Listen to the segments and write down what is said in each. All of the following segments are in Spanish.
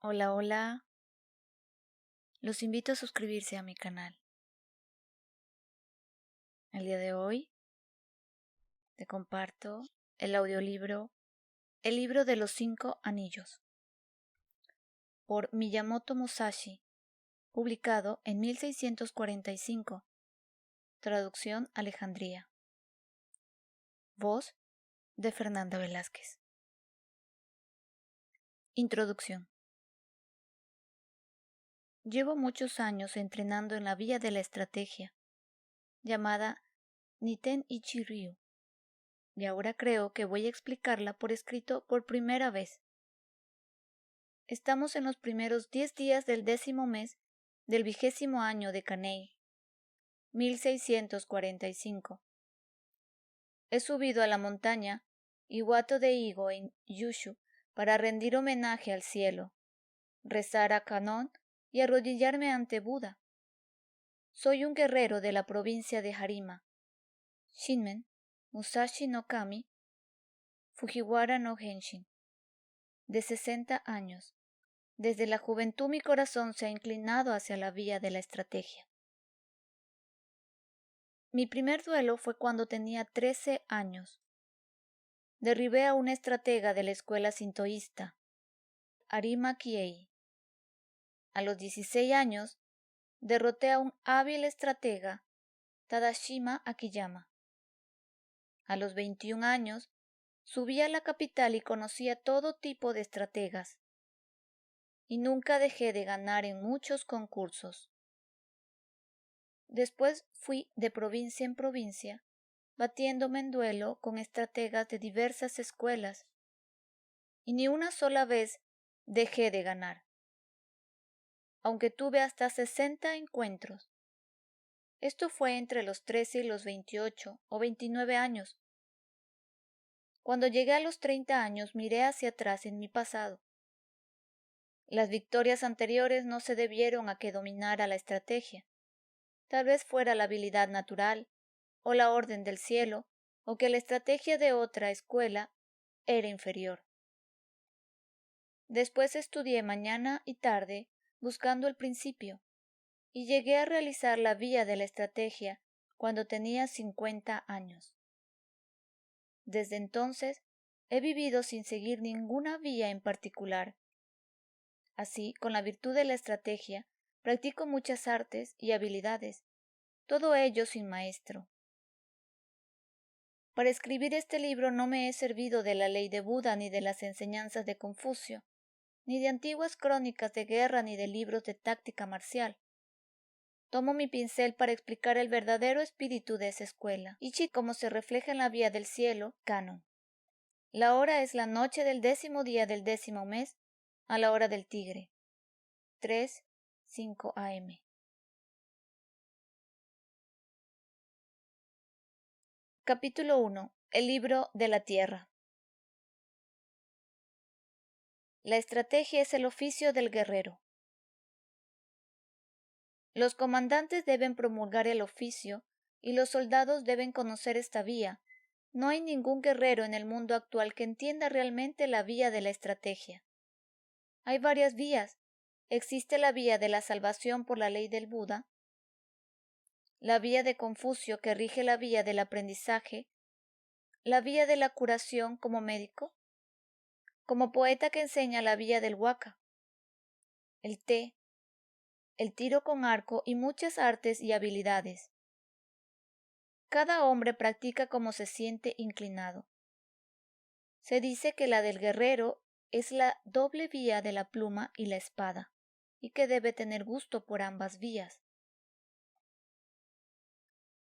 Hola, hola. Los invito a suscribirse a mi canal. El día de hoy te comparto el audiolibro El libro de los 5 anillos por Miyamoto Musashi, publicado en 1645. Traducción Alejandría. Voz de Fernanda Velázquez. Introducción. Llevo muchos años entrenando en la vía de la estrategia, llamada Niten Ichi Ryu, y ahora creo que voy a explicarla por escrito por primera vez. Estamos en los primeros 10 días del 10º mes del 20º año de Kanei, 1645. He subido a la montaña Iwato de Higo en Yushu para rendir homenaje al cielo, rezar a Kannon y arrodillarme ante Buda. Soy un guerrero de la provincia de Harima, Shinmen, Musashi no Kami, Fujiwara no Henshin, de 60 años. Desde la juventud mi corazón se ha inclinado hacia la vía de la estrategia. Mi primer duelo fue cuando tenía 13 años. Derribé a un estratega de la escuela sintoísta, Arima Kiei. A los 16 años, derroté a un hábil estratega, Tadashima Akiyama. A los 21 años, subí a la capital y conocí a todo tipo de estrategas. Y nunca dejé de ganar en muchos concursos. Después fui de provincia en provincia, batiéndome en duelo con estrategas de diversas escuelas, y ni una sola vez dejé de ganar, aunque tuve hasta 60 encuentros. Esto fue entre los 13 y los 28 o 29 años. Cuando llegué a los 30 años miré hacia atrás en mi pasado. Las victorias anteriores no se debieron a que dominara la estrategia. Tal vez fuera la habilidad natural, o la orden del cielo, o que la estrategia de otra escuela era inferior. Después estudié mañana y tarde buscando el principio, y llegué a realizar la vía de la estrategia cuando tenía 50 años. Desde entonces he vivido sin seguir ninguna vía en particular. Así, con la virtud de la estrategia, practico muchas artes y habilidades, todo ello sin maestro. Para escribir este libro no me he servido de la ley de Buda ni de las enseñanzas de Confucio, ni de antiguas crónicas de guerra ni de libros de táctica marcial. Tomo mi pincel para explicar el verdadero espíritu de esa escuela, Ichi como se refleja en la vía del cielo, Canon. La hora es la noche del 10º día del 10º mes, a la hora del tigre, 3:05 am. Capítulo 1. El libro de la tierra. La estrategia es el oficio del guerrero. Los comandantes deben promulgar el oficio y los soldados deben conocer esta vía. No hay ningún guerrero en el mundo actual que entienda realmente la vía de la estrategia. Hay varias vías. Existe la vía de la salvación por la ley del Buda, la vía de Confucio que rige la vía del aprendizaje, la vía de la curación como médico, como poeta que enseña la vía del waka, el té, el tiro con arco y muchas artes y habilidades. Cada hombre practica como se siente inclinado. Se dice que la del guerrero es la doble vía de la pluma y la espada, y que debe tener gusto por ambas vías.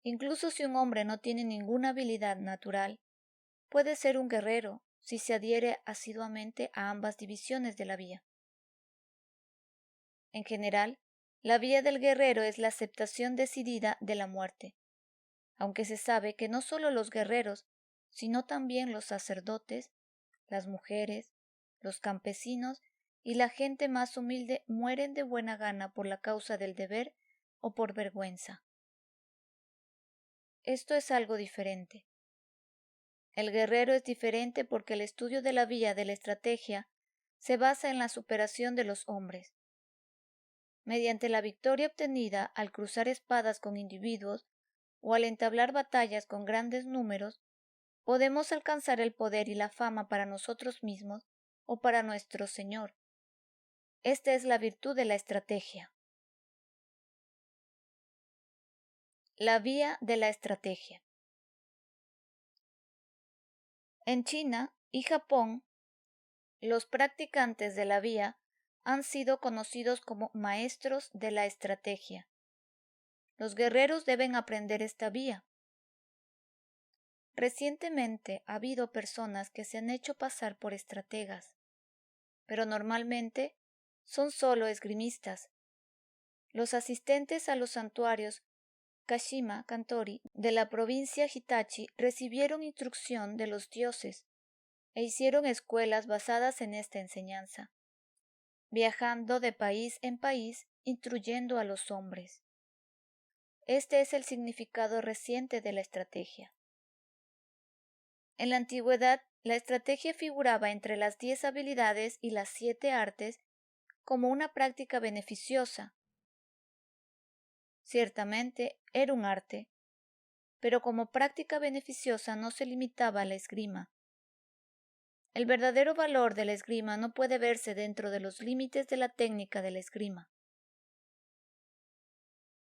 Incluso si un hombre no tiene ninguna habilidad natural, puede ser un guerrero si se adhiere asiduamente a ambas divisiones de la vía. En general, la vía del guerrero es la aceptación decidida de la muerte, aunque se sabe que no solo los guerreros, sino también los sacerdotes, las mujeres, los campesinos y la gente más humilde mueren de buena gana por la causa del deber o por vergüenza. Esto es algo diferente. El guerrero es diferente porque el estudio de la vía de la estrategia se basa en la superación de los hombres. Mediante la victoria obtenida al cruzar espadas con individuos o al entablar batallas con grandes números, podemos alcanzar el poder y la fama para nosotros mismos o para nuestro Señor. Esta es la virtud de la estrategia. La vía de la estrategia. En China y Japón, los practicantes de la vía han sido conocidos como maestros de la estrategia. Los guerreros deben aprender esta vía. Recientemente ha habido personas que se han hecho pasar por estrategas, pero normalmente son solo esgrimistas. Los asistentes a los santuarios Kashima Kantori de la provincia Hitachi recibieron instrucción de los dioses e hicieron escuelas basadas en esta enseñanza, viajando de país en país instruyendo a los hombres. Este es el significado reciente de la estrategia. En la antigüedad, la estrategia figuraba entre las 10 habilidades y las 7 artes como una práctica beneficiosa. Ciertamente era un arte, pero como práctica beneficiosa no se limitaba a la esgrima. El verdadero valor de la esgrima no puede verse dentro de los límites de la técnica de la esgrima.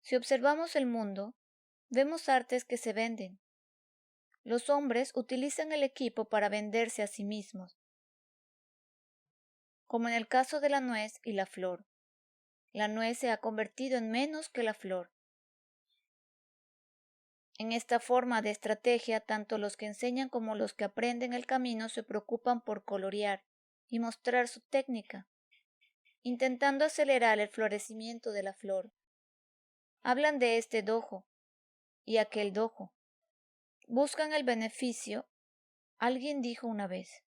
Si observamos el mundo, vemos artes que se venden. Los hombres utilizan el equipo para venderse a sí mismos, como en el caso de la nuez y la flor. La nuez se ha convertido en menos que la flor. En esta forma de estrategia, tanto los que enseñan como los que aprenden el camino se preocupan por colorear y mostrar su técnica, intentando acelerar el florecimiento de la flor. Hablan de este dojo y aquel dojo. Buscan el beneficio. Alguien dijo una vez: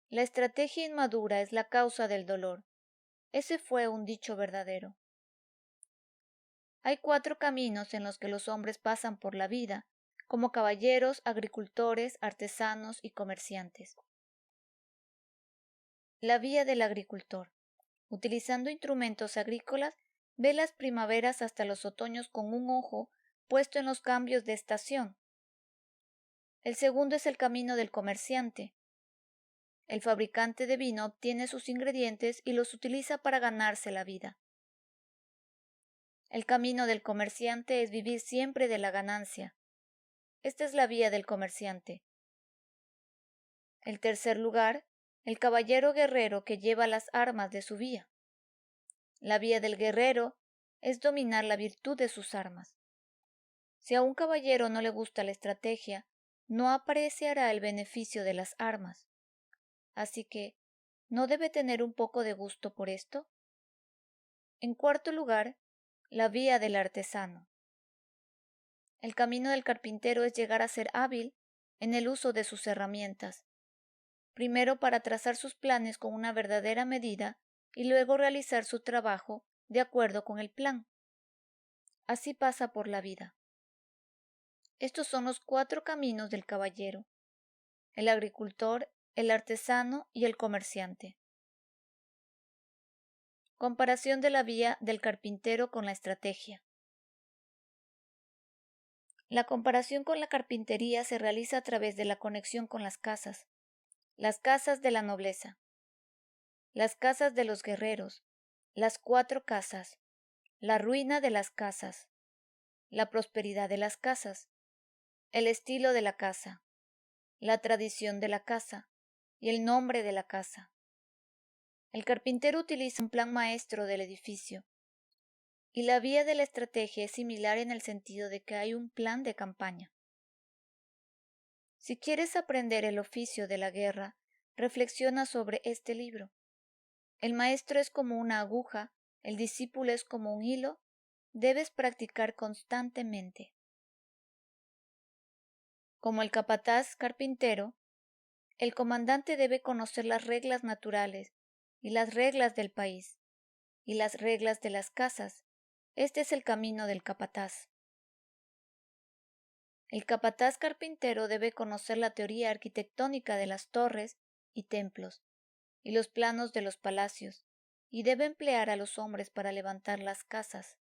la estrategia inmadura es la causa del dolor. Ese fue un dicho verdadero. Hay 4 caminos en los que los hombres pasan por la vida, como caballeros, agricultores, artesanos y comerciantes. La vía del agricultor. Utilizando instrumentos agrícolas, ve las primaveras hasta los otoños con un ojo puesto en los cambios de estación. El segundo es el camino del comerciante. El fabricante de vino obtiene sus ingredientes y los utiliza para ganarse la vida. El camino del comerciante es vivir siempre de la ganancia. Esta es la vía del comerciante. En tercer lugar, el caballero guerrero que lleva las armas de su vía. La vía del guerrero es dominar la virtud de sus armas. Si a un caballero no le gusta la estrategia, no apreciará el beneficio de las armas. Así que, ¿no debe tener un poco de gusto por esto? En cuarto lugar, la vía del artesano. El camino del carpintero es llegar a ser hábil en el uso de sus herramientas, primero para trazar sus planes con una verdadera medida y luego realizar su trabajo de acuerdo con el plan. Así pasa por la vida. Estos son los 4 caminos del caballero: el agricultor, el artesano y el comerciante. Comparación de la vía del carpintero con la estrategia. La comparación con la carpintería se realiza a través de la conexión con las casas de la nobleza, las casas de los guerreros, las 4 casas, la ruina de las casas, la prosperidad de las casas, el estilo de la casa, la tradición de la casa y el nombre de la casa. El carpintero utiliza un plan maestro del edificio, y la vía de la estrategia es similar en el sentido de que hay un plan de campaña. Si quieres aprender el oficio de la guerra, reflexiona sobre este libro. El maestro es como una aguja, el discípulo es como un hilo. Debes practicar constantemente. Como el capataz carpintero, el comandante debe conocer las reglas naturales y las reglas del país y las reglas de las casas. Este es el camino del capataz. El capataz carpintero debe conocer la teoría arquitectónica de las torres y templos y los planos de los palacios, y debe emplear a los hombres para levantar las casas.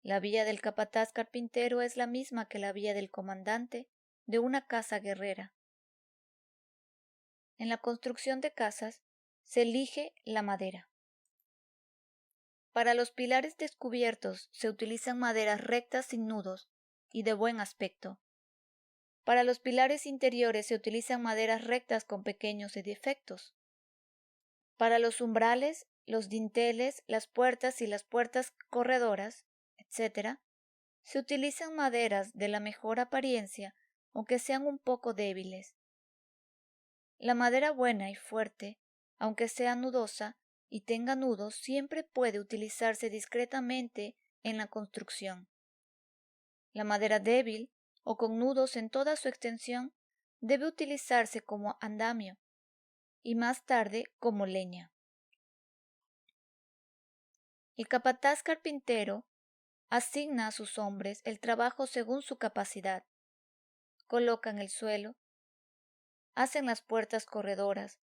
La vía del capataz carpintero es la misma que la vía del comandante de una casa guerrera. En la construcción de casas se elige la madera. Para los pilares descubiertos se utilizan maderas rectas sin nudos y de buen aspecto. Para los pilares interiores se utilizan maderas rectas con pequeños defectos. Para los umbrales, los dinteles, las puertas y las puertas corredoras, etc., se utilizan maderas de la mejor apariencia, aunque sean un poco débiles. La madera buena y fuerte, aunque sea nudosa y tenga nudos, siempre puede utilizarse discretamente en la construcción. La madera débil, o con nudos en toda su extensión, debe utilizarse como andamio y más tarde como leña. El capataz carpintero asigna a sus hombres el trabajo según su capacidad. Colocan el suelo, hacen las puertas corredoras,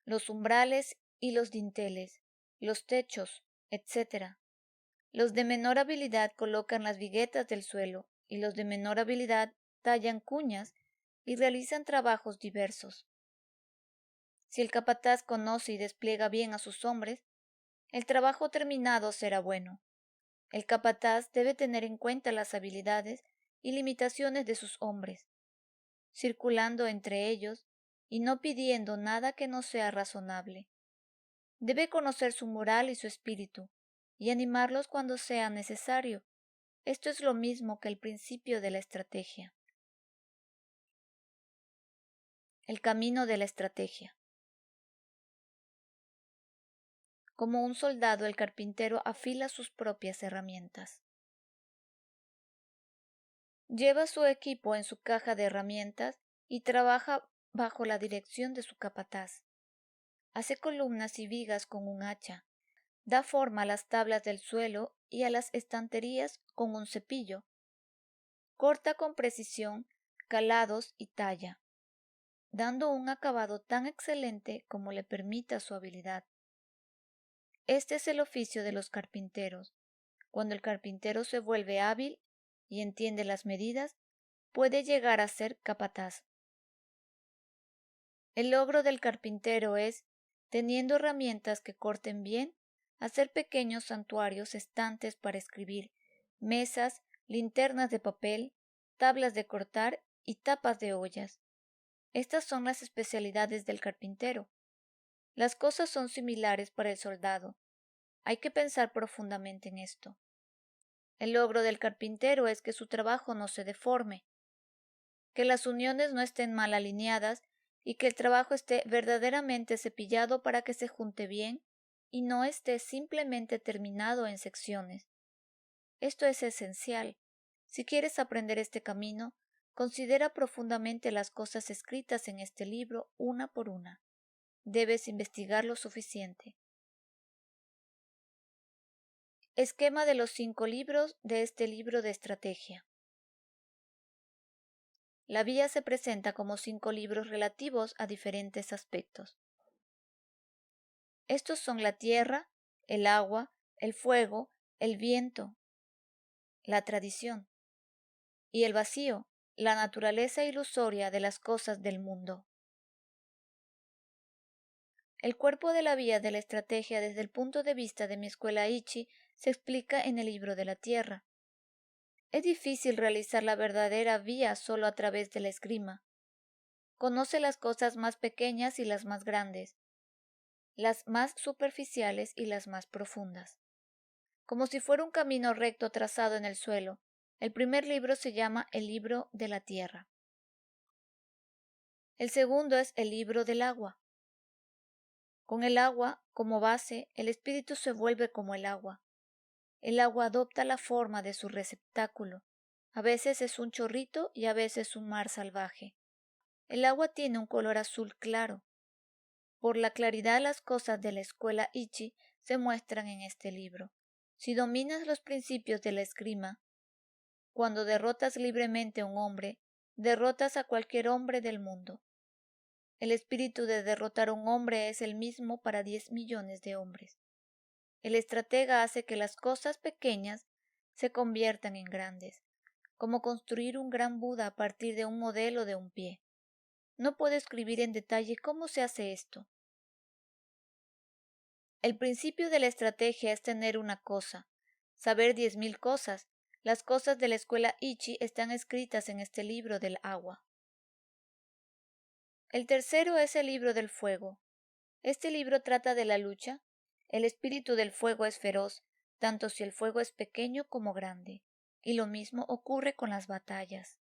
los umbrales y los dinteles, los techos, etc. Los de menor habilidad colocan las viguetas del suelo y los de menor habilidad tallan cuñas y realizan trabajos diversos. Si el capataz conoce y despliega bien a sus hombres, el trabajo terminado será bueno. El capataz debe tener en cuenta las habilidades y limitaciones de sus hombres, circulando entre ellos y no pidiendo nada que no sea razonable. Debe conocer su moral y su espíritu, y animarlos cuando sea necesario. Esto es lo mismo que el principio de la estrategia. El camino de la estrategia. Como un soldado, el carpintero afila sus propias herramientas. Lleva su equipo en su caja de herramientas y trabaja bajo la dirección de su capataz. Hace columnas y vigas con un hacha. Da forma a las tablas del suelo y a las estanterías con un cepillo. Corta con precisión calados y talla, dando un acabado tan excelente como le permita su habilidad. Este es el oficio de los carpinteros. Cuando el carpintero se vuelve hábil y entiende las medidas, puede llegar a ser capataz. El logro del carpintero es, teniendo herramientas que corten bien, hacer pequeños santuarios, estantes para escribir, mesas, linternas de papel, tablas de cortar y tapas de ollas. Estas son las especialidades del carpintero. Las cosas son similares para el soldado. Hay que pensar profundamente en esto. El logro del carpintero es que su trabajo no se deforme, que las uniones no estén mal alineadas y que el trabajo esté verdaderamente cepillado para que se junte bien y no esté simplemente terminado en secciones. Esto es esencial. Si quieres aprender este camino, considera profundamente las cosas escritas en este libro una por una. Debes investigar lo suficiente. Esquema de los 5 libros de este libro de estrategia. La vía se presenta como 5 libros relativos a diferentes aspectos. Estos son la tierra, el agua, el fuego, el viento, la tradición, y el vacío, la naturaleza ilusoria de las cosas del mundo. El cuerpo de la vía de la estrategia desde el punto de vista de mi escuela Ichi se explica en el libro de la tierra. Es difícil realizar la verdadera vía solo a través de la esgrima. Conoce las cosas más pequeñas y las más grandes, las más superficiales y las más profundas. Como si fuera un camino recto trazado en el suelo, el primer libro se llama el libro de la tierra. El segundo es el libro del agua. Con el agua como base, el espíritu se vuelve como el agua. El agua adopta la forma de su receptáculo. A veces es un chorrito y a veces un mar salvaje. El agua tiene un color azul claro. Por la claridad las cosas de la escuela Ichi se muestran en este libro. Si dominas los principios de la esgrima, cuando derrotas libremente a un hombre, derrotas a cualquier hombre del mundo. El espíritu de derrotar a un hombre es el mismo para 10 millones de hombres. El estratega hace que las cosas pequeñas se conviertan en grandes, como construir un gran Buda a partir de un modelo de un pie. No puedo escribir en detalle cómo se hace esto. El principio de la estrategia es tener una cosa, saber 10.000 cosas. Las cosas de la escuela Ichi están escritas en este libro del agua. El tercero es el libro del fuego. Este libro trata de la lucha. El espíritu del fuego es feroz, tanto si el fuego es pequeño como grande, y lo mismo ocurre con las batallas.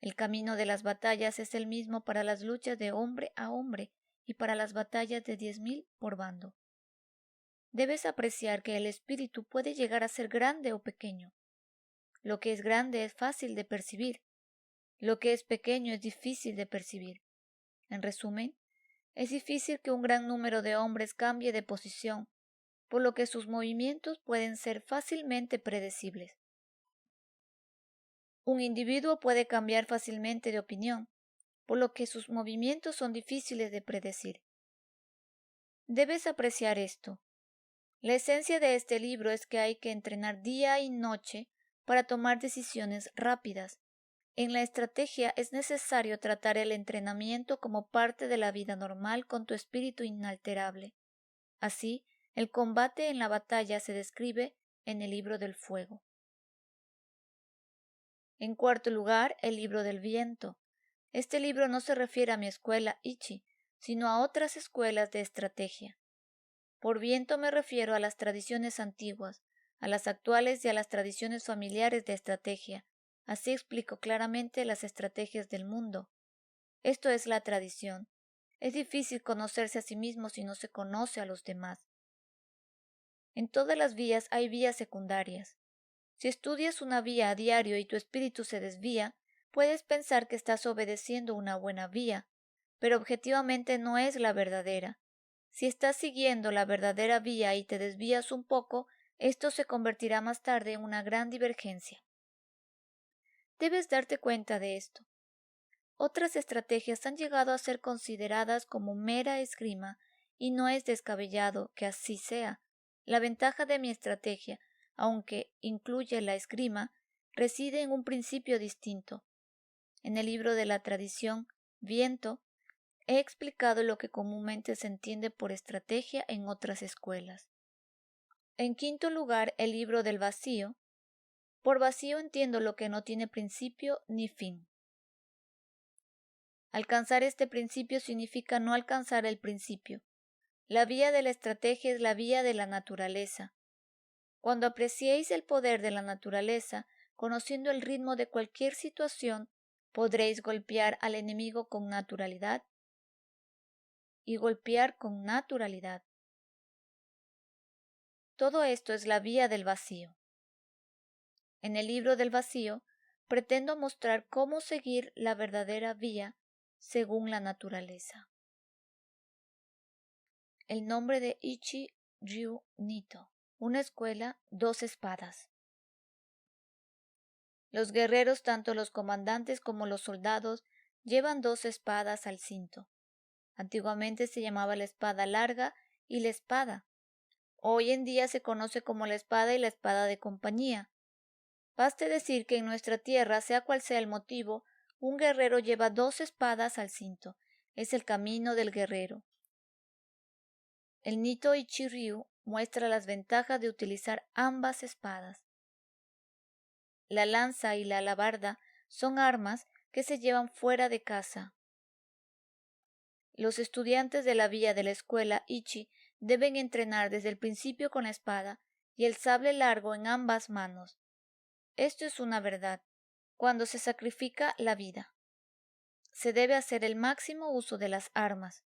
El camino de las batallas es el mismo para las luchas de hombre a hombre y para las batallas de 10.000 por bando. Debes apreciar que el espíritu puede llegar a ser grande o pequeño. Lo que es grande es fácil de percibir. Lo que es pequeño es difícil de percibir. En resumen, es difícil que un gran número de hombres cambie de posición, por lo que sus movimientos pueden ser fácilmente predecibles. Un individuo puede cambiar fácilmente de opinión, por lo que sus movimientos son difíciles de predecir. Debes apreciar esto. La esencia de este libro es que hay que entrenar día y noche para tomar decisiones rápidas. En la estrategia es necesario tratar el entrenamiento como parte de la vida normal con tu espíritu inalterable. Así, el combate en la batalla se describe en el libro del fuego. En cuarto lugar, el libro del viento. Este libro no se refiere a mi escuela Ichi, sino a otras escuelas de estrategia. Por viento me refiero a las tradiciones antiguas, a las actuales y a las tradiciones familiares de estrategia. Así explico claramente las estrategias del mundo. Esto es la tradición. Es difícil conocerse a sí mismo si no se conoce a los demás. En todas las vías hay vías secundarias. Si estudias una vía a diario y tu espíritu se desvía, puedes pensar que estás obedeciendo una buena vía, pero objetivamente no es la verdadera. Si estás siguiendo la verdadera vía y te desvías un poco, esto se convertirá más tarde en una gran divergencia. Debes darte cuenta de esto. Otras estrategias han llegado a ser consideradas como mera esgrima, y no es descabellado que así sea. La ventaja de mi estrategia, aunque incluye la esgrima, reside en un principio distinto. En el libro de la tradición, Viento, he explicado lo que comúnmente se entiende por estrategia en otras escuelas. En quinto lugar, el libro del vacío. Por vacío entiendo lo que no tiene principio ni fin. Alcanzar este principio significa no alcanzar el principio. La vía de la estrategia es la vía de la naturaleza. Cuando apreciéis el poder de la naturaleza, conociendo el ritmo de cualquier situación, podréis golpear al enemigo con naturalidad y golpear con naturalidad. Todo esto es la vía del vacío. En el libro del vacío, pretendo mostrar cómo seguir la verdadera vía según la naturaleza. El nombre de Ichi Ryu Nito. Una escuela, 2 espadas. Los guerreros, tanto los comandantes como los soldados, llevan 2 espadas al cinto. Antiguamente se llamaba la espada larga y la espada. Hoy en día se conoce como la espada y la espada de compañía. Baste decir que en nuestra tierra, sea cual sea el motivo, un guerrero lleva 2 espadas al cinto. Es el camino del guerrero. El Nito Ichi Ryu muestra las ventajas de utilizar ambas espadas. La lanza y la alabarda son armas que se llevan fuera de casa. Los estudiantes de la vía de la escuela Ichi deben entrenar desde el principio con la espada y el sable largo en ambas manos. Esto es una verdad. Cuando se sacrifica la vida, se debe hacer el máximo uso de las armas.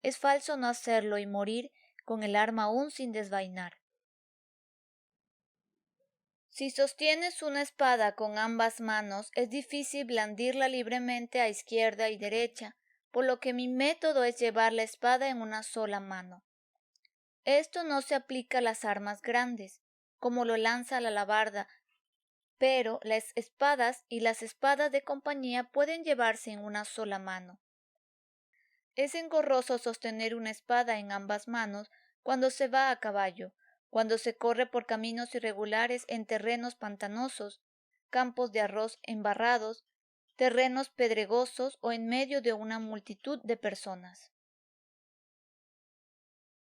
Es falso no hacerlo y morir con el arma aún sin desvainar. Si sostienes una espada con ambas manos, es difícil blandirla libremente a izquierda y derecha, por lo que mi método es llevar la espada en una sola mano. Esto no se aplica a las armas grandes, como lo lanza la alabarda, pero las espadas y las espadas de compañía pueden llevarse en una sola mano. Es engorroso sostener una espada en ambas manos cuando se va a caballo, cuando se corre por caminos irregulares en terrenos pantanosos, campos de arroz embarrados, terrenos pedregosos o en medio de una multitud de personas.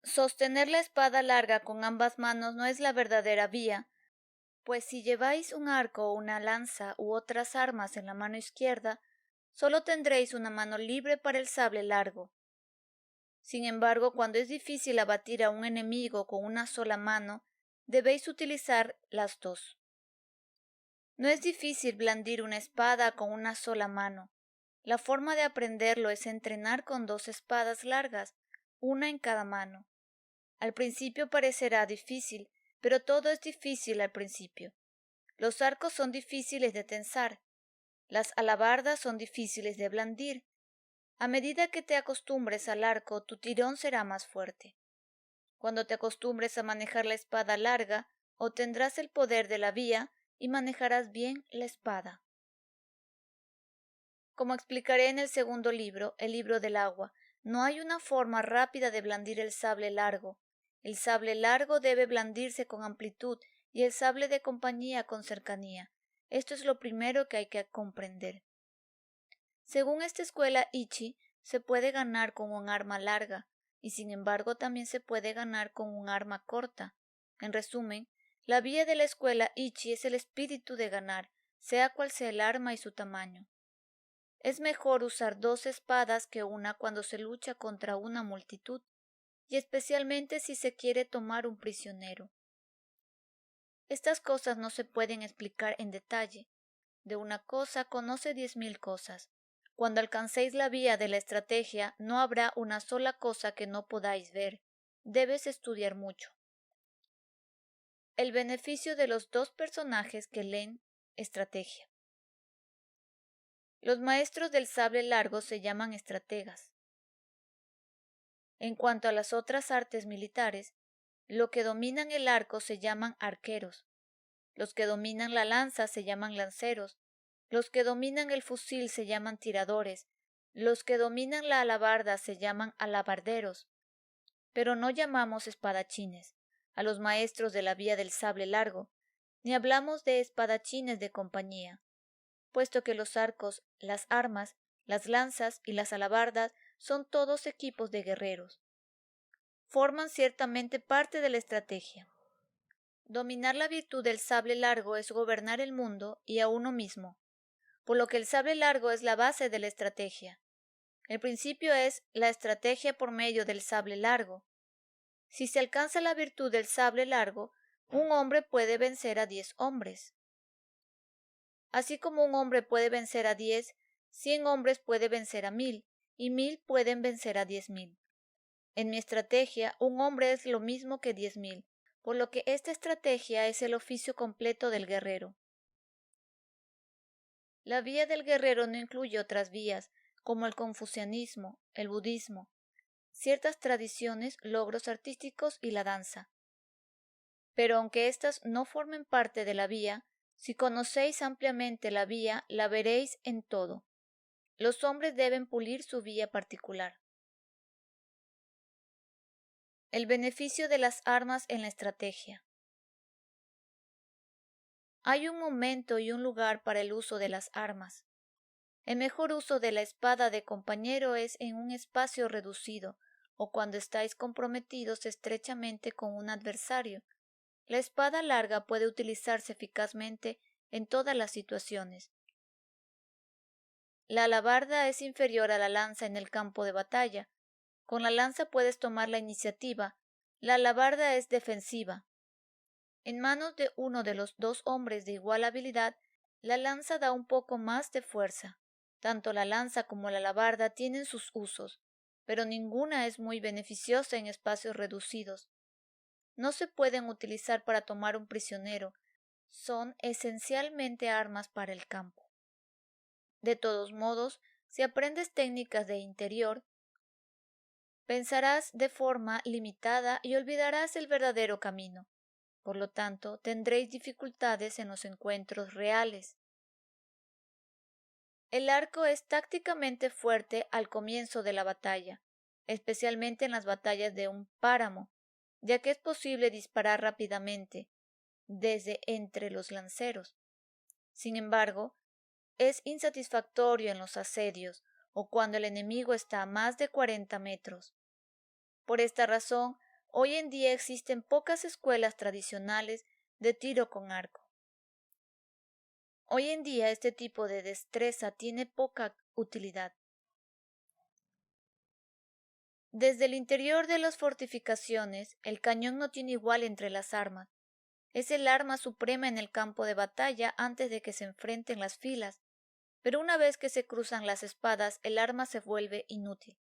Sostener la espada larga con ambas manos no es la verdadera vía, pues si lleváis un arco o una lanza u otras armas en la mano izquierda, solo tendréis una mano libre para el sable largo. Sin embargo, cuando es difícil abatir a un enemigo con una sola mano, debéis utilizar las dos. No es difícil blandir una espada con una sola mano. La forma de aprenderlo es entrenar con dos espadas largas, una en cada mano. Al principio parecerá difícil, pero todo es difícil al principio. Los arcos son difíciles de tensar. Las alabardas son difíciles de blandir. A medida que te acostumbres al arco, tu tirón será más fuerte. Cuando te acostumbres a manejar la espada larga, obtendrás el poder de la vía y manejarás bien la espada. Como explicaré en el segundo libro, el libro del agua, no hay una forma rápida de blandir el sable largo. El sable largo debe blandirse con amplitud y el sable de compañía con cercanía. Esto es lo primero que hay que comprender. Según esta escuela Ichi, se puede ganar con un arma larga, y sin embargo también se puede ganar con un arma corta. En resumen, la vía de la escuela Ichi es el espíritu de ganar, sea cual sea el arma y su tamaño. Es mejor usar dos espadas que una cuando se lucha contra una multitud, y especialmente si se quiere tomar un prisionero. Estas cosas no se pueden explicar en detalle. De una cosa conoce 10.000 cosas. Cuando alcancéis la vía de la estrategia, no habrá una sola cosa que no podáis ver. Debes estudiar mucho. El beneficio de los dos personajes que leen estrategia. Los maestros del sable largo se llaman estrategas. En cuanto a las otras artes militares, los que dominan el arco se llaman arqueros. Los que dominan la lanza se llaman lanceros. Los que dominan el fusil se llaman tiradores. Los que dominan la alabarda se llaman alabarderos. Pero no llamamos espadachines a los maestros de la vía del sable largo, ni hablamos de espadachines de compañía, puesto que los arcos, las armas, las lanzas y las alabardas son todos equipos de guerreros. Forman ciertamente parte de la estrategia. Dominar la virtud del sable largo es gobernar el mundo y a uno mismo, por lo que el sable largo es la base de la estrategia. El principio es la estrategia por medio del sable largo. Si se alcanza la virtud del sable largo, un hombre puede vencer a 10 hombres. Así como un hombre puede vencer a 10, 100 hombres puede vencer a 1000, y 1000 pueden vencer a 10.000. En mi estrategia, un hombre es lo mismo que 10.000, por lo que esta estrategia es el oficio completo del guerrero. La vía del guerrero no incluye otras vías, como el confucianismo, el budismo, ciertas tradiciones, logros artísticos y la danza. Pero aunque éstas no formen parte de la vía, si conocéis ampliamente la vía, la veréis en todo. Los hombres deben pulir su vía particular. El beneficio de las armas en la estrategia. Hay un momento y un lugar para el uso de las armas. El mejor uso de la espada de compañero es en un espacio reducido, o cuando estáis comprometidos estrechamente con un adversario. La espada larga puede utilizarse eficazmente en todas las situaciones. La alabarda es inferior a la lanza en el campo de batalla. Con la lanza puedes tomar la iniciativa. La alabarda es defensiva. En manos de uno de los dos hombres de igual habilidad, la lanza da un poco más de fuerza. Tanto la lanza como la alabarda tienen sus usos, pero ninguna es muy beneficiosa en espacios reducidos. No se pueden utilizar para tomar un prisionero, son esencialmente armas para el campo. De todos modos, si aprendes técnicas de interior, pensarás de forma limitada y olvidarás el verdadero camino. Por lo tanto, tendréis dificultades en los encuentros reales. El arco es tácticamente fuerte al comienzo de la batalla, especialmente en las batallas de un páramo, ya que es posible disparar rápidamente desde entre los lanceros. Sin embargo, es insatisfactorio en los asedios o cuando el enemigo está a más de 40 metros. Por esta razón, hoy en día existen pocas escuelas tradicionales de tiro con arco. Hoy en día este tipo de destreza tiene poca utilidad. Desde el interior de las fortificaciones, el cañón no tiene igual entre las armas. Es el arma suprema en el campo de batalla antes de que se enfrenten las filas, pero una vez que se cruzan las espadas, el arma se vuelve inútil.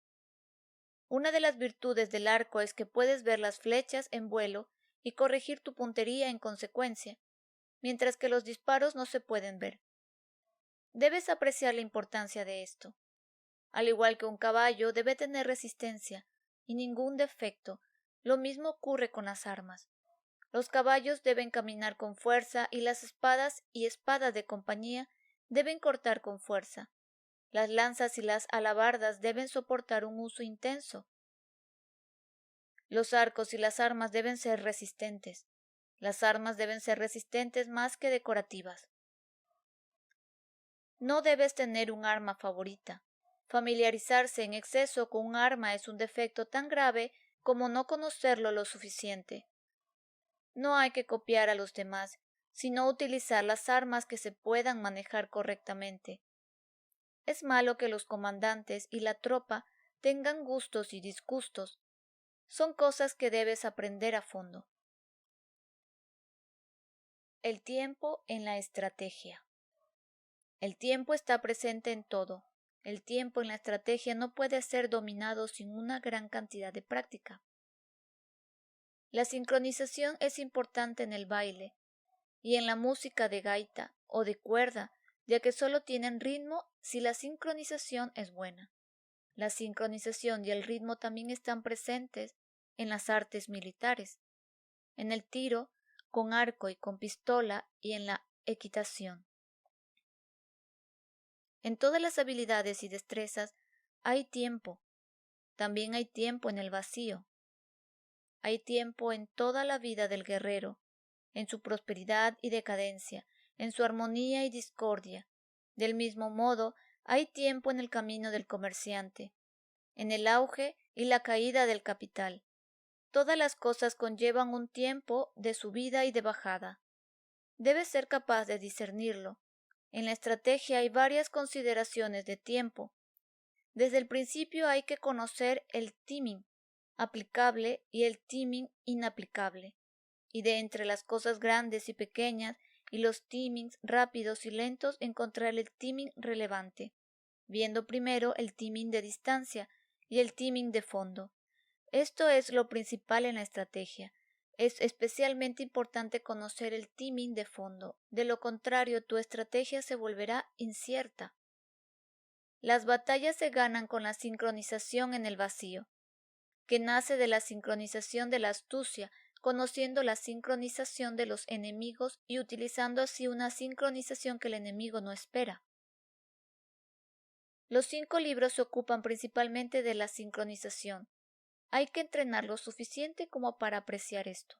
Una de las virtudes del arco es que puedes ver las flechas en vuelo y corregir tu puntería en consecuencia, mientras que los disparos no se pueden ver. Debes apreciar la importancia de esto. Al igual que un caballo, debe tener resistencia y ningún defecto. Lo mismo ocurre con las armas. Los caballos deben caminar con fuerza y las espadas y espadas de compañía deben cortar con fuerza. Las lanzas y las alabardas deben soportar un uso intenso. Los arcos y las armas deben ser resistentes. Las armas deben ser resistentes más que decorativas. No debes tener un arma favorita. Familiarizarse en exceso con un arma es un defecto tan grave como no conocerlo lo suficiente. No hay que copiar a los demás, sino utilizar las armas que se puedan manejar correctamente. Es malo que los comandantes y la tropa tengan gustos y disgustos. Son cosas que debes aprender a fondo. El tiempo en la estrategia. El tiempo está presente en todo. El tiempo en la estrategia no puede ser dominado sin una gran cantidad de práctica. La sincronización es importante en el baile y en la música de gaita o de cuerda, ya que solo tienen ritmo si la sincronización es buena. La sincronización y el ritmo también están presentes en las artes militares, en el tiro con arco y con pistola y en la equitación. En todas las habilidades y destrezas hay tiempo. También hay tiempo en el vacío. Hay tiempo en toda la vida del guerrero, en su prosperidad y decadencia, en su armonía y discordia. Del mismo modo, hay tiempo en el camino del comerciante, en el auge y la caída del capital. Todas las cosas conllevan un tiempo de subida y de bajada. Debes ser capaz de discernirlo. En la estrategia hay varias consideraciones de tiempo. Desde el principio hay que conocer el timing aplicable y el timing inaplicable, y de entre las cosas grandes y pequeñas y los timings rápidos y lentos encontrar el timing relevante, viendo primero el timing de distancia y el timing de fondo. Esto es lo principal en la estrategia. Es especialmente importante conocer el timing de fondo, de lo contrario tu estrategia se volverá incierta. Las batallas se ganan con la sincronización en el vacío, que nace de la sincronización de la astucia, conociendo la sincronización de los enemigos y utilizando así una sincronización que el enemigo no espera. Los 5 libros se ocupan principalmente de la sincronización. Hay que entrenar lo suficiente como para apreciar esto.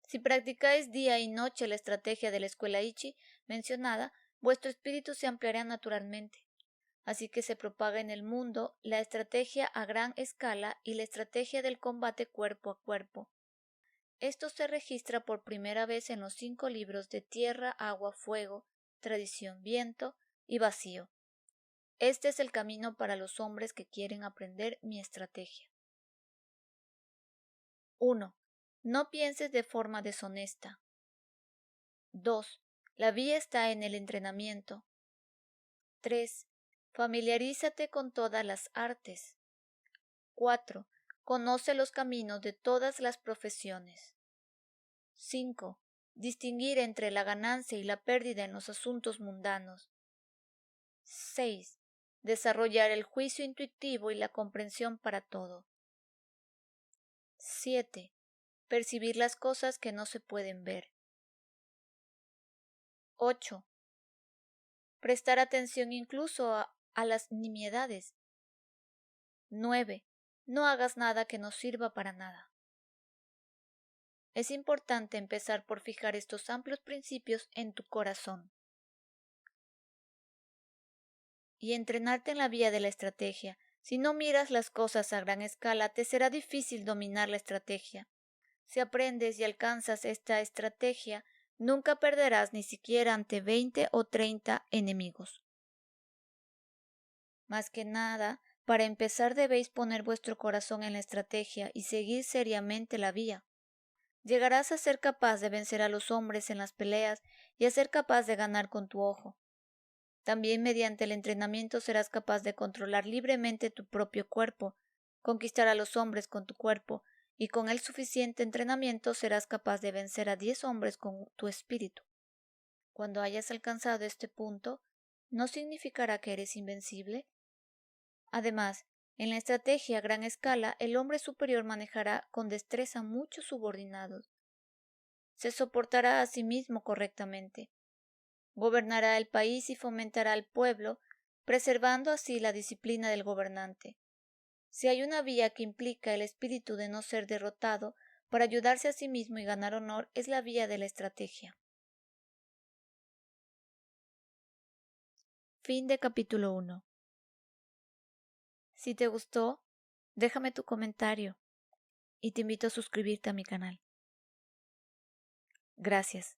Si practicáis día y noche la estrategia de la escuela Ichi mencionada, vuestro espíritu se ampliará naturalmente. Así que se propaga en el mundo la estrategia a gran escala y la estrategia del combate cuerpo a cuerpo. Esto se registra por primera vez en los 5 libros de Tierra, Agua, Fuego, Tradición, Viento y Vacío. Este es el camino para los hombres que quieren aprender mi estrategia. 1. No pienses de forma deshonesta. 2. La vía está en el entrenamiento. 3. Familiarízate con todas las artes. 4. Conoce los caminos de todas las profesiones. 5. Distinguir entre la ganancia y la pérdida en los asuntos mundanos. 6. Desarrollar el juicio intuitivo y la comprensión para todo. 7. Percibir las cosas que no se pueden ver. 8. prestar atención incluso a las nimiedades. 9. No hagas nada que no sirva para nada. Es importante empezar por fijar estos amplios principios en tu corazón y entrenarte en la vía de la estrategia. Si no miras las cosas a gran escala, te será difícil dominar la estrategia. Si aprendes y alcanzas esta estrategia, nunca perderás ni siquiera ante 20 o 30 enemigos. Más que nada, para empezar debéis poner vuestro corazón en la estrategia y seguir seriamente la vía. Llegarás a ser capaz de vencer a los hombres en las peleas y a ser capaz de ganar con tu ojo. También mediante el entrenamiento serás capaz de controlar libremente tu propio cuerpo, conquistar a los hombres con tu cuerpo, y con el suficiente entrenamiento serás capaz de vencer a 10 hombres con tu espíritu. Cuando hayas alcanzado este punto, no significará que eres invencible. Además, en la estrategia a gran escala, el hombre superior manejará con destreza muchos subordinados. Se soportará a sí mismo correctamente. Gobernará el país y fomentará al pueblo, preservando así la disciplina del gobernante. Si hay una vía que implica el espíritu de no ser derrotado para ayudarse a sí mismo y ganar honor, es la vía de la estrategia. Fin de capítulo 1. Si te gustó, déjame tu comentario y te invito a suscribirte a mi canal. Gracias.